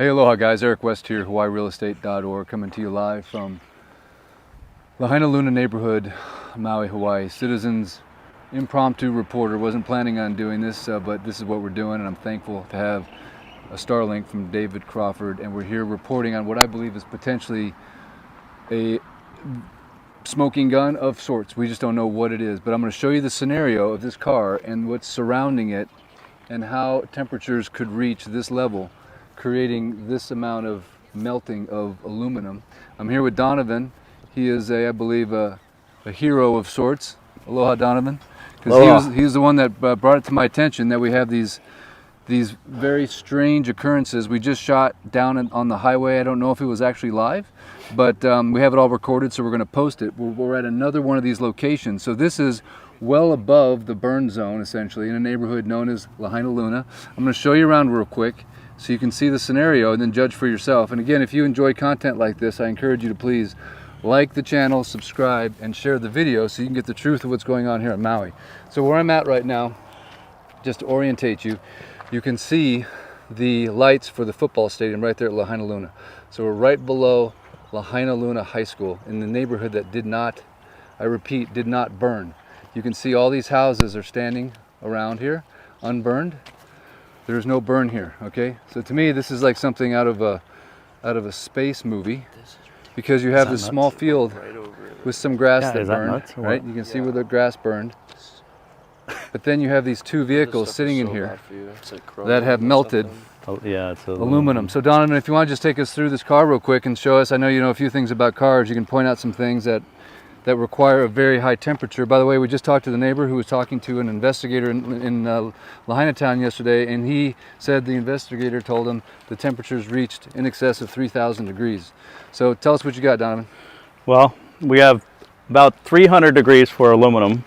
Hey, aloha guys, Eric West here, HawaiiRealEstate.org, coming to you live from Lahaina Luna neighborhood, Maui, Hawaii. Citizens impromptu reporter, wasn't planning on doing this, but this is what we're doing, and I'm thankful to have a Starlink from David Crawford, and we're here reporting on what I believe is potentially a smoking gun of sorts. We just don't know what it is, but I'm going to show you the scenario of this car and what's surrounding it and how temperatures could reach this level, creating this amount of melting of aluminum. I'm here with Donovan. He is I believe a hero of sorts. Aloha, Donovan. Because he was the one that brought it to my attention that we have these very strange occurrences. We just shot down on the highway. I don't know if it was actually live, but we have it all recorded, so we're going to post it. We're at another one of these locations. So this is well above the burn zone, essentially, in a neighborhood known as Lahaina Luna. I'm going to show you around real quick so you can see the scenario and then judge for yourself. And again, if you enjoy content like this, I encourage you to please like the channel, subscribe, and share the video so you can get the truth of what's going on here at Maui. So where I'm at right now, just to orientate you, you can see the lights for the football stadium right there at Lahaina Luna. So we're right below Lahaina Luna High School in the neighborhood that did not, I repeat, did not burn. You can see all these houses are standing around here, unburned. There's no burn here, okay? So to me, this is like something out of a space movie, because you have this small field with some grass that burned, right? You can see where the grass burned. But then you have these two vehicles sitting in here that have melted it's aluminum. So Donovan, if you want to just take us through this car real quick and show us, I know you know a few things about cars, you can point out some things that require a very high temperature. By the way, we just talked to the neighbor who was talking to an investigator in Lahaina town yesterday, and he said the investigator told him the temperatures reached in excess of 3,000 degrees. So tell us what you got, Donovan. Well, we have about 300 degrees for aluminum,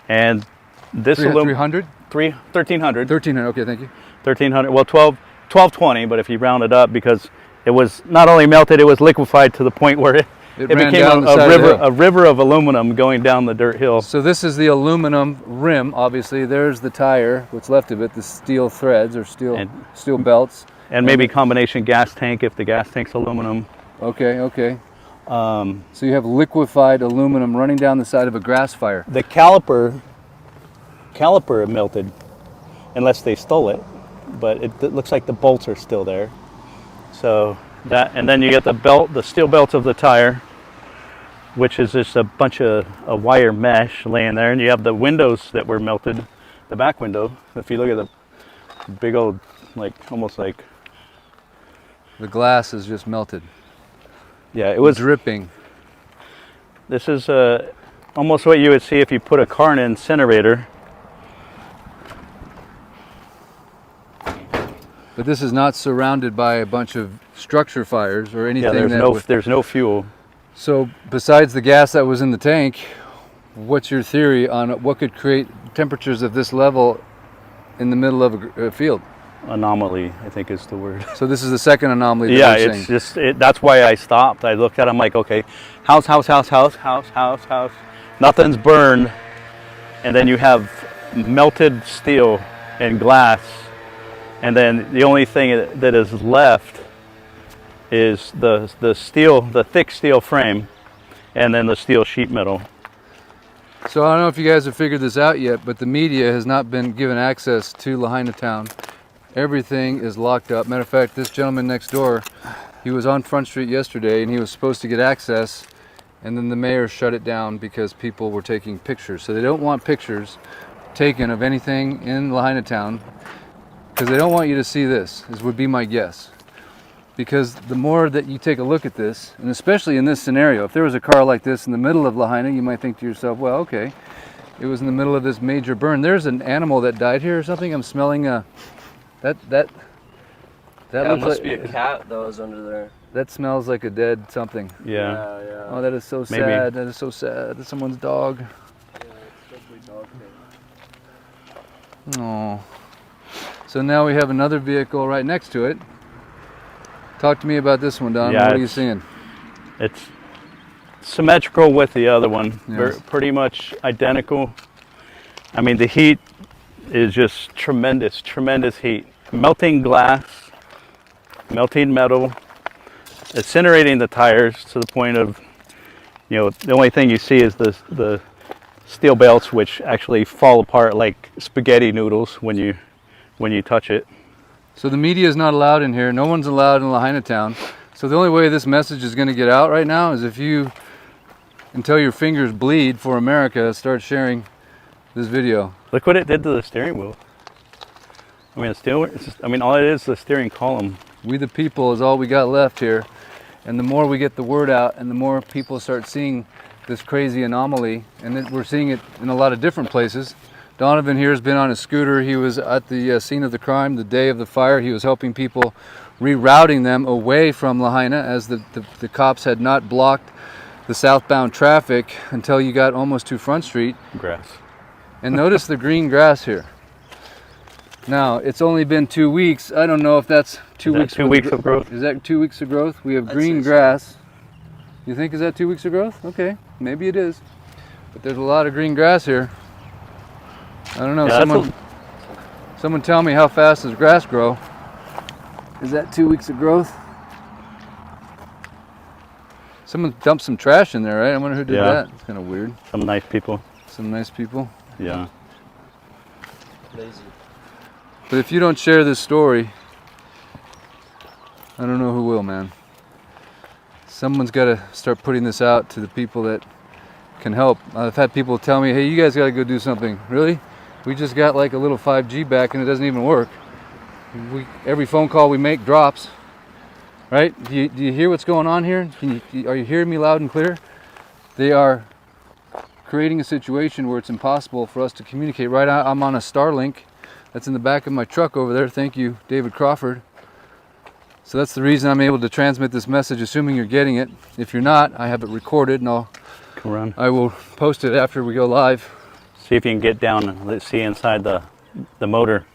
and this 300? 1,300. 1,300, okay, thank you. 1,300, well 1220, but if you round it up, because it was not only melted, it was liquefied to the point where it became a river of aluminum going down the dirt hill. So this is the aluminum rim, obviously. There's the tire, what's left of it, the steel threads or steel belts. And maybe combination gas tank if the gas tank's aluminum. Okay, okay. So you have liquefied aluminum running down the side of a grass fire. The caliper melted, unless they stole it, but it looks like the bolts are still there. So that, and then you get the steel belts of the tire, which is just a bunch of a wire mesh laying there, and you have the windows that were melted, the back window. If you look at the big old, almost like the glass is just melted. Yeah, it was dripping. This is almost what you would see if you put a car in an incinerator. But this is not surrounded by a bunch of structure fires or anything. Yeah, there's no fuel. So besides the gas that was in the tank, what's your theory on what could create temperatures of this level in the middle of a field? Anomaly, I think is the word. So this is the second anomaly. Yeah, it's just that's why I stopped. I looked at it, I'm like, okay, house. Nothing's burned, and then you have melted steel and glass. And then the only thing that is left is the steel, the thick steel frame, and then the steel sheet metal. So I don't know if you guys have figured this out yet, but the media has not been given access to Lahaina town. Everything is locked up. Matter of fact, this gentleman next door, he was on Front Street yesterday and he was supposed to get access, and then the mayor shut it down because people were taking pictures. So they don't want pictures taken of anything in Lahaina town, because they don't want you to see this, would be my guess. Because the more that you take a look at this, and especially in this scenario, if there was a car like this in the middle of Lahaina, you might think to yourself, well, okay, it was in the middle of this major burn. There's an animal that died here or something. I'm smelling that must be a cat that was under there. That smells like a dead something. Yeah. Oh, that is so sad. That is so sad. That's someone's dog. Yeah, it's definitely dog hair. Oh. So now we have another vehicle right next to it. Talk to me about this one, Don. Yeah, what are you seeing? It's symmetrical with the other one. Yes. Pretty much identical. I mean, the heat is just tremendous heat. Melting glass, melting metal, incinerating the tires to the point of, the only thing you see is the steel belts, which actually fall apart like spaghetti noodles when you touch it. So the media is not allowed in here. No one's allowed in Lahaina town. So the only way this message is going to get out right now is if you, until your fingers bleed for America, start sharing this video. Look what it did to the steering wheel. All it is the steering column. We the people is all we got left here. And the more we get the word out and the more people start seeing this crazy anomaly, and then we're seeing it in a lot of different places. Donovan here has been on a scooter. He was at the scene of the crime the day of the fire. He was helping people, rerouting them away from Lahaina, as the cops had not blocked the southbound traffic until you got almost to Front Street. Grass. And notice the green grass here. Now, it's only been 2 weeks. I don't know if that's 2 weeks. 2 weeks of growth? Is that 2 weeks of growth? We have I'd green say so. grass. You think is that 2 weeks of growth? Okay, maybe it is. But there's a lot of green grass here. I don't know. Yeah, Someone tell me, how fast does grass grow? Is that 2 weeks of growth? Someone dumped some trash in there, right? I wonder who did that. It's kind of weird. Some nice people. Some nice people. Yeah. Lazy. But if you don't share this story, I don't know who will, man. Someone's got to start putting this out to the people that can help. I've had people tell me, hey, you guys got to go do something. Really? We just got like a little 5G back and it doesn't even work. Every phone call we make drops. Right? Do you hear what's going on here? Are you hearing me loud and clear? They are creating a situation where it's impossible for us to communicate. Right now, I'm on a Starlink that's in the back of my truck over there. Thank you, David Crawford. So that's the reason I'm able to transmit this message, assuming you're getting it. If you're not, I have it recorded, and I will post it after we go live. See if you can get down and let's see inside the motor.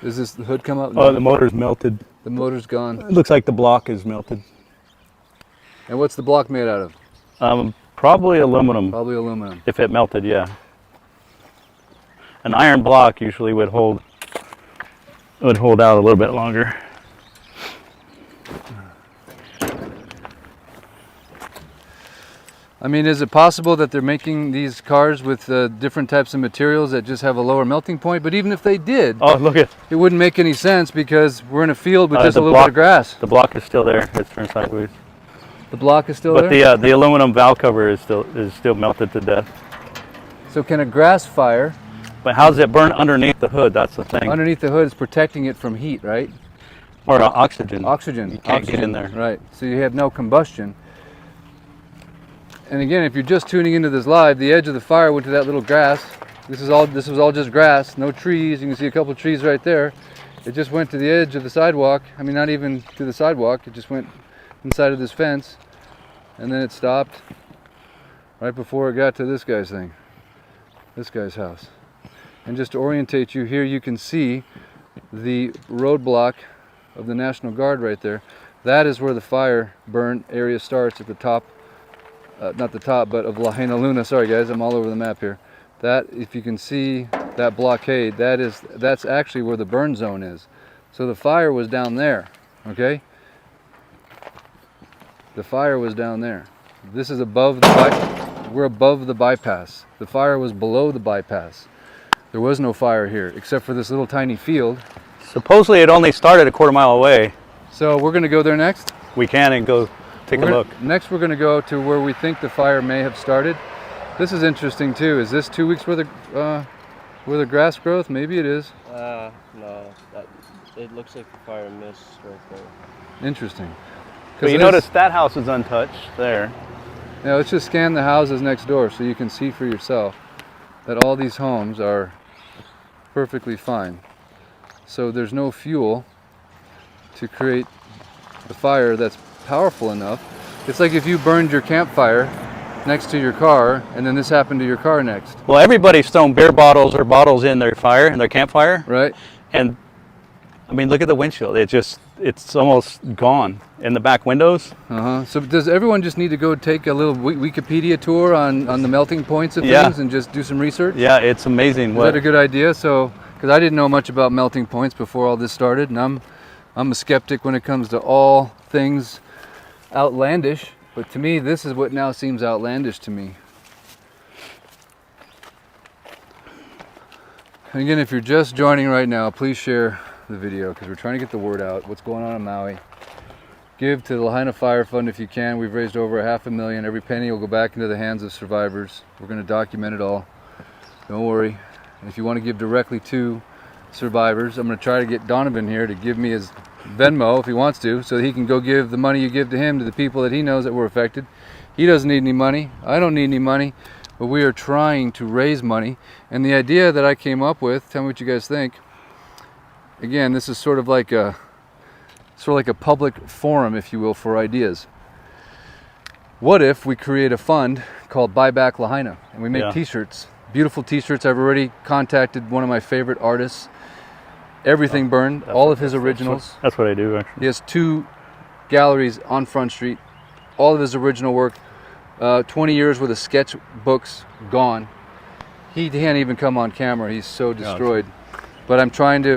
Does the hood come up? Oh, the motor's melted. The motor's gone. It looks like the block is melted. And what's the block made out of? Probably aluminum. Probably aluminum. If it melted, yeah. An iron block usually would hold out a little bit longer. I mean, is it possible that they're making these cars with different types of materials that just have a lower melting point? But even if they did, Oh, look at it wouldn't make any sense because we're in a field with just the a little bit of grass. The block is still there. It's turned sideways. The block is still But there? the aluminum valve cover is still melted to death. So can a grass fire But how does it burn underneath the hood? That's the thing. underneath the hood is protecting it from heat, right? Or oxygen. Oxygen. You can't Oxygen, get in there. Right. So you have no combustion. And again, if you're just tuning into this live, the edge of the fire went to that little grass. This was all just grass, no trees. You can see a couple of trees right there. It just went to the edge of the sidewalk. I mean, not even to the sidewalk. It just went inside of this fence, and then it stopped right before it got to this guy's thing, this guy's house. And just to orientate you, here you can see the roadblock of the National Guard right there. That is where the fire burn area starts at the top. Not the top, but of Lahaina Luna. Sorry guys, I'm all over the map here. That, if you can see that blockade, that's actually where the burn zone is. So the fire was down there, okay? The fire was down there. This is above we're above the bypass. The fire was below the bypass. There was no fire here, except for this little tiny field. Supposedly it only started a quarter mile away. So we're gonna go there next? We can and go take a look. Next we're going to go to where we think the fire may have started. This is interesting too. Is this 2 weeks worth of grass growth? Maybe it is. No, it looks like the fire missed right there. Interesting. But you notice that house is untouched there. Yeah, let's just scan the houses next door so you can see for yourself that all these homes are perfectly fine. So there's no fuel to create the fire that's powerful enough. It's like if you burned your campfire next to your car and then this happened to your car next. Well, everybody's thrown beer bottles or bottles in their campfire. Right? And I mean, look at the windshield. It's almost gone in the back windows. So does everyone just need to go take a little Wikipedia tour on the melting points of Yeah. things and just do some research? Yeah, it's amazing. Is that a good idea? So, because I didn't know much about melting points before all this started, and I'm a skeptic when it comes to all things outlandish, but to me, this is what now seems outlandish to me. And again, if you're just joining right now, please share the video because we're trying to get the word out. What's going on in Maui? Give to the Lahaina Fire Fund if you can. We've raised over $500,000. Every penny will go back into the hands of survivors. We're going to document it all. Don't worry. And if you want to give directly to survivors, I'm going to try to get Donovan here to give me his Venmo if he wants to, so that he can go give the money you give to him to the people that he knows that were affected. He doesn't need any money. I don't need any money. But we are trying to raise money. And the idea that I came up with, tell me what you guys think. Again, this is sort of like a public forum, if you will, for ideas. What if we create a fund called Buy Back Lahaina, and we make t-shirts, beautiful t-shirts. I've already contacted one of my favorite artists, Everything Burned, all of his originals. That's what I do, actually. He has 2 galleries on Front Street, all of his original work. 20 years worth of sketchbooks gone. He can't even come on camera. He's so destroyed. But I'm trying to